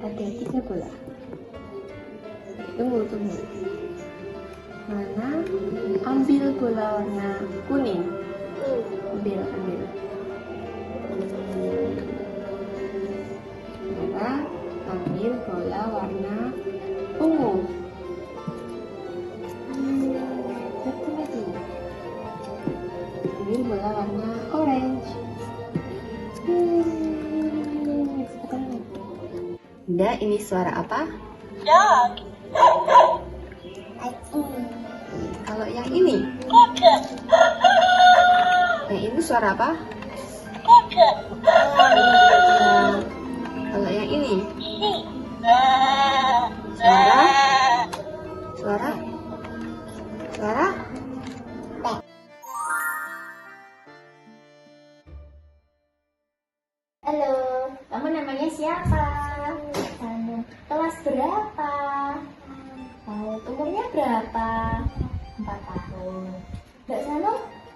ada 3 bola. Tunggu. Mana? Ambil bola warna kuning. Ambil. Sekarang ambil bola warna ungu. Satu lagi. Ambil bola warna orange. Bunda, ini suara apa? Dog. Kalau yang ini? Kuda. Yang ini suara apa? Kuda. Kalau yang ini? Sheep. Suara? Halo, kamu namanya siapa? Kamu kelas berapa? Umurnya berapa? 4 tahun. Mbak Sano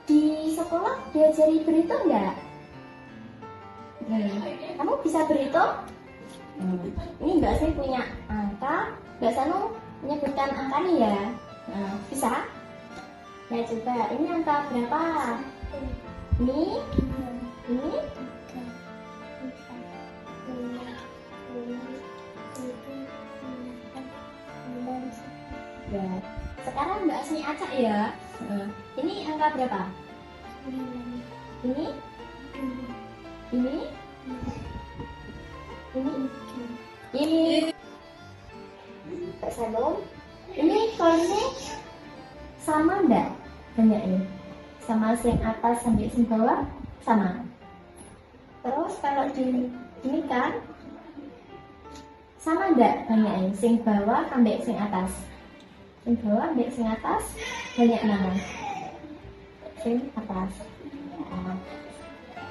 di sekolah diajari berhitung nggak? Kamu bisa berhitung? Ini Mbak Sri punya angka. Mbak Sano menyebutkan angkanya ya. Bisa? Ya coba, ini angka berapa? Ini? Ya. Sekarang Mbak Asmi acak ya. Ini angka berapa? Ini? Ini? Mbak Salom, ini koinnya sama enggak? Banyaknya? Sama yang atas sampai yang bawah? Sama. Terus kalau di ini kan sama enggak banyaknya? Sing bawah sampai sing atas? Sing bawah sampai sing atas banyak mana? Sing atas.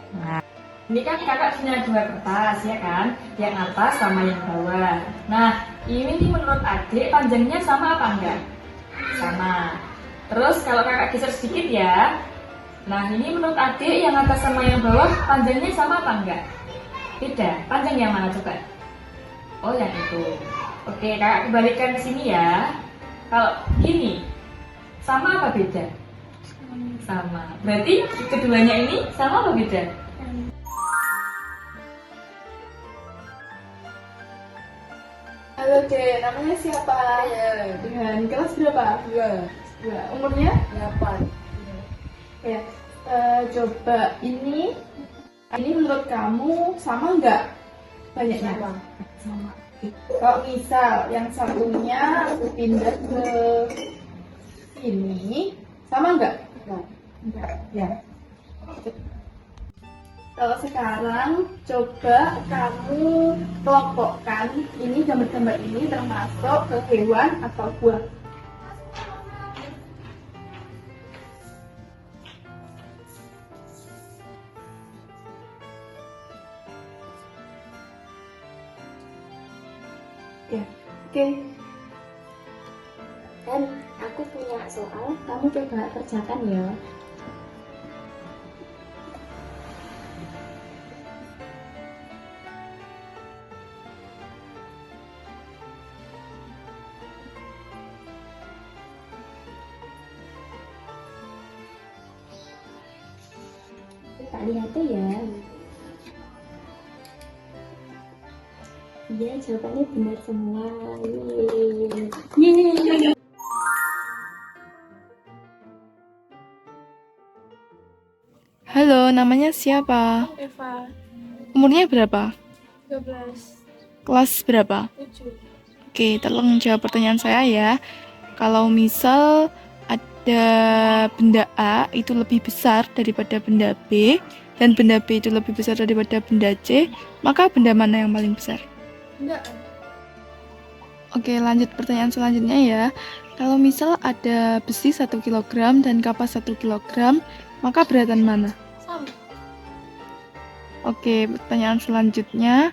Nah, ini kan kakak punya 2 kertas ya kan, yang atas sama yang bawah. Nah, ini nih menurut adik panjangnya sama apa enggak? Sama. Terus kalau kakak geser sedikit ya. Nah, ini menurut adik yang atas sama yang bawah panjangnya sama apa enggak? Beda. Panjang yang mana coba? Oh, yang itu. Oke, kakak kembalikan ke sini ya. Kalau gini, sama apa beda? Sama. Berarti keduanya ini sama apa beda? Halo Dek, namanya siapa? Dengan kelas berapa? 2. Umurnya? 8. Ya. Coba ini menurut kamu sama nggak banyaknya? Sama. Kalau misal yang satunya aku pindah ke sini, sama nggak? Enggak. Ya. Kalau sekarang coba kamu kelompokkan ini gambar-gambar ini termasuk ke hewan atau buah. Ya, oke. Dan aku punya soal, kamu coba kerjakan ya. Tak lihat tuh ya. Iya, jawabannya benar semua. Yeay. Halo, namanya siapa? Eva, Umurnya berapa? 12, Kelas berapa? 7. Oke, tolong jawab pertanyaan saya ya. Kalau misal ada benda A itu lebih besar daripada benda B, dan benda B itu lebih besar daripada benda C, maka benda mana yang paling besar? Enggak. Oke, lanjut pertanyaan selanjutnya ya. Kalau misal ada besi 1 kg dan kapas 1 kg, maka beratan mana? Sama. Oke, pertanyaan selanjutnya.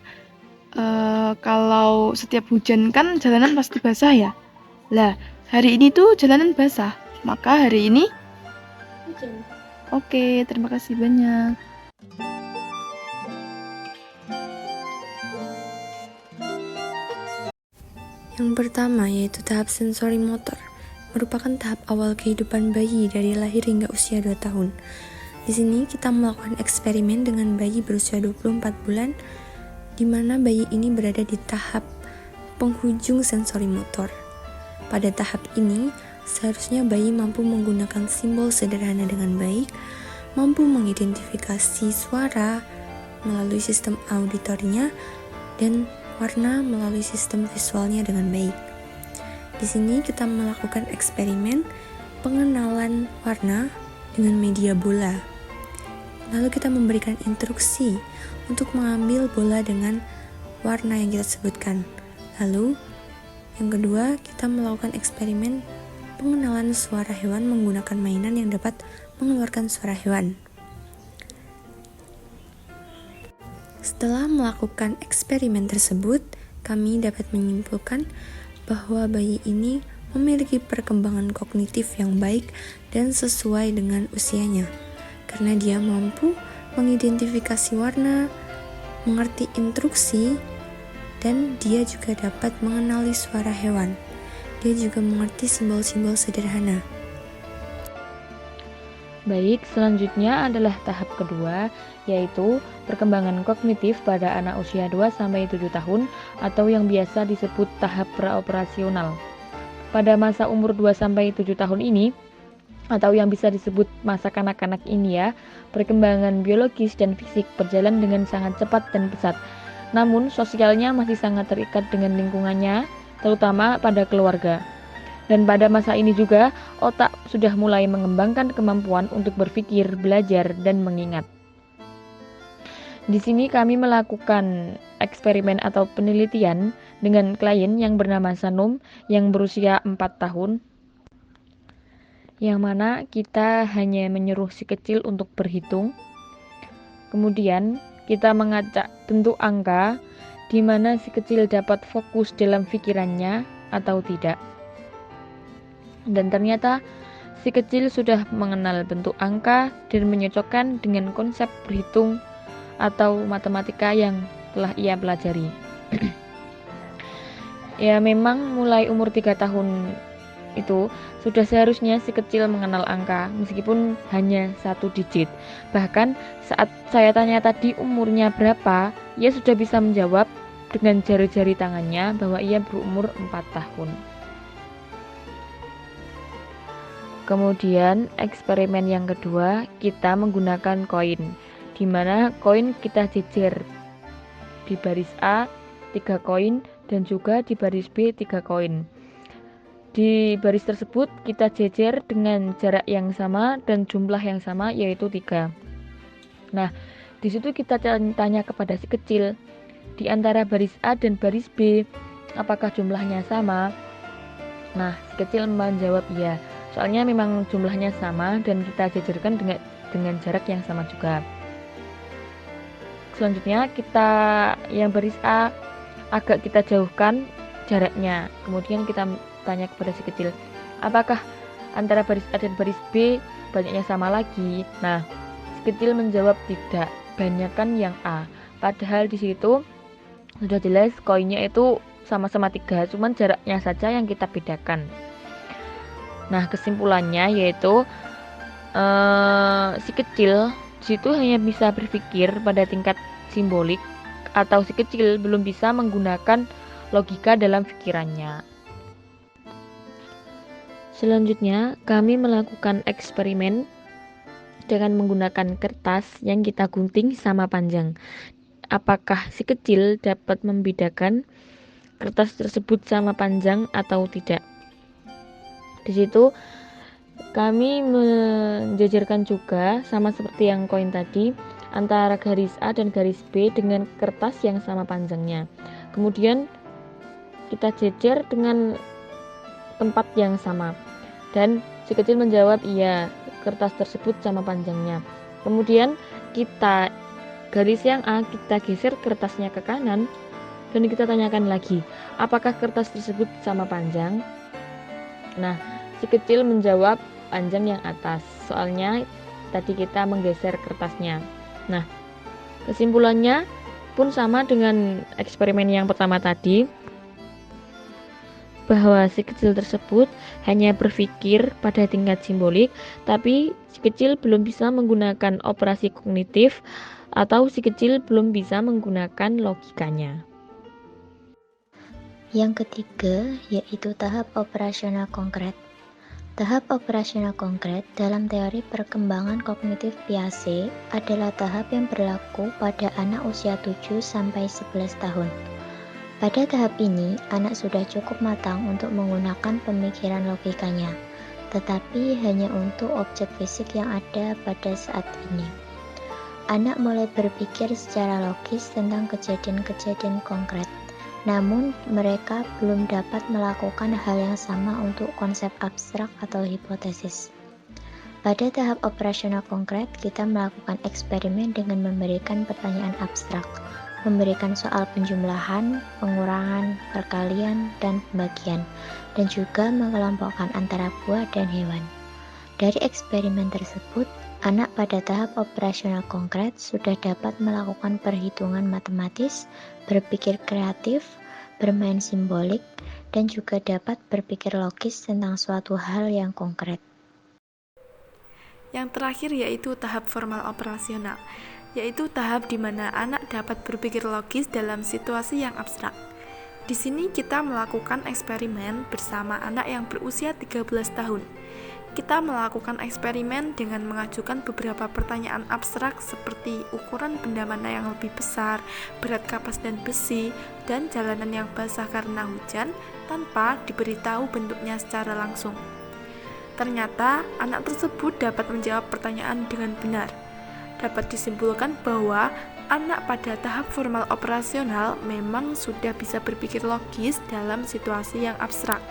Kalau setiap hujan kan jalanan pasti basah ya. Lah, hari ini tuh jalanan basah. Maka hari ini? Hujan. Oke, terima kasih banyak. Yang pertama yaitu tahap sensori motor, merupakan tahap awal kehidupan bayi dari lahir hingga usia 2 tahun. Di sini kita melakukan eksperimen dengan bayi berusia 24 bulan, di mana bayi ini berada di tahap penghujung sensori motor. Pada tahap ini, seharusnya bayi mampu menggunakan simbol sederhana dengan baik, mampu mengidentifikasi suara melalui sistem auditorinya, dan warna melalui sistem visualnya dengan baik. Di sini kita melakukan eksperimen pengenalan warna dengan media bola. Lalu kita memberikan instruksi untuk mengambil bola dengan warna yang kita sebutkan. Lalu yang kedua, kita melakukan eksperimen pengenalan suara hewan menggunakan mainan yang dapat mengeluarkan suara hewan. Setelah melakukan eksperimen tersebut, kami dapat menyimpulkan bahwa bayi ini memiliki perkembangan kognitif yang baik dan sesuai dengan usianya, karena dia mampu mengidentifikasi warna, mengerti instruksi, dan dia juga dapat mengenali suara hewan. Dia juga mengerti simbol-simbol sederhana. Baik, selanjutnya adalah tahap kedua, yaitu perkembangan kognitif pada anak usia 2-7 tahun atau yang biasa disebut tahap praoperasional. Pada masa umur 2-7 tahun ini, atau yang bisa disebut masa kanak-kanak ini ya, perkembangan biologis dan fisik berjalan dengan sangat cepat dan pesat. Namun, sosialnya masih sangat terikat dengan lingkungannya, terutama pada keluarga. Dan pada masa ini juga, otak sudah mulai mengembangkan kemampuan untuk berpikir, belajar, dan mengingat. Di sini kami melakukan eksperimen atau penelitian dengan klien yang bernama Sanum yang berusia 4 tahun, yang mana kita hanya menyuruh si kecil untuk berhitung. Kemudian kita mengacak bentuk angka di mana si kecil dapat fokus dalam pikirannya atau tidak. Dan ternyata si kecil sudah mengenal bentuk angka dan menyocokkan dengan konsep berhitung atau matematika yang telah ia pelajari. Ya, memang mulai umur 3 tahun itu sudah seharusnya si kecil mengenal angka meskipun hanya 1 digit. Bahkan saat saya tanya tadi umurnya berapa, ia sudah bisa menjawab dengan jari-jari tangannya bahwa ia berumur 4 tahun. Kemudian eksperimen yang kedua, kita menggunakan koin, di mana koin kita jejer di baris A 3 koin dan juga di baris B 3 koin. Di baris tersebut kita jejer dengan jarak yang sama dan jumlah yang sama, yaitu 3. Nah, di situ kita tanya kepada si kecil, di antara baris A dan baris B, apakah jumlahnya sama? Nah, si kecil menjawab iya. Soalnya memang jumlahnya sama dan kita jejerkan dengan jarak yang sama juga. Selanjutnya kita yang baris A agak kita jauhkan jaraknya. Kemudian kita tanya kepada si kecil, apakah antara baris A dan baris B banyaknya sama lagi? Nah, si kecil menjawab tidak, banyakkan yang A. Padahal di situ sudah jelas koinnya itu sama-sama 3, cuman jaraknya saja yang kita bedakan. Nah, kesimpulannya yaitu si kecil di situ hanya bisa berpikir pada tingkat simbolik, atau si kecil belum bisa menggunakan logika dalam pikirannya. Selanjutnya, kami melakukan eksperimen dengan menggunakan kertas yang kita gunting sama panjang. Apakah si kecil dapat membedakan kertas tersebut sama panjang atau tidak? Di situ kami menjejerkan juga sama seperti yang koin tadi antara garis A dan garis B dengan kertas yang sama panjangnya. Kemudian kita jejer dengan tempat yang sama dan si kecil menjawab iya, kertas tersebut sama panjangnya. Kemudian kita garis yang A kita geser kertasnya ke kanan dan kita tanyakan lagi, apakah kertas tersebut sama panjang? Nah, si kecil menjawab panjang yang atas, soalnya tadi kita menggeser kertasnya. Nah, kesimpulannya pun sama dengan eksperimen yang pertama tadi. bahwa si kecil tersebut hanya berpikir pada tingkat simbolik, tapi si kecil belum bisa menggunakan operasi kognitif atau si kecil belum bisa menggunakan logikanya. Yang ketiga yaitu tahap operasional konkret. Tahap operasional konkret dalam teori perkembangan kognitif Piaget adalah tahap yang berlaku pada anak usia 7 sampai 11 tahun. Pada tahap ini, anak sudah cukup matang untuk menggunakan pemikiran logikanya, tetapi hanya untuk objek fisik yang ada pada saat ini. Anak mulai berpikir secara logis tentang kejadian-kejadian konkret, namun mereka belum dapat melakukan hal yang sama untuk konsep abstrak atau hipotesis. Pada tahap operasional konkret, kita melakukan eksperimen dengan memberikan pertanyaan abstrak, memberikan soal penjumlahan, pengurangan, perkalian, dan pembagian, dan juga mengelompokkan antara buah dan hewan. Dari eksperimen tersebut, anak pada tahap operasional konkret sudah dapat melakukan perhitungan matematis, berpikir kreatif, bermain simbolik, dan juga dapat berpikir logis tentang suatu hal yang konkret. Yang terakhir yaitu tahap formal operasional, yaitu tahap di mana anak dapat berpikir logis dalam situasi yang abstrak. Di sini kita melakukan eksperimen bersama anak yang berusia 13 tahun. Kita melakukan eksperimen dengan mengajukan beberapa pertanyaan abstrak seperti ukuran benda mana yang lebih besar, berat kapas dan besi, dan jalanan yang basah karena hujan tanpa diberitahu bentuknya secara langsung. Ternyata anak tersebut dapat menjawab pertanyaan dengan benar. Dapat disimpulkan bahwa anak pada tahap formal operasional memang sudah bisa berpikir logis dalam situasi yang abstrak.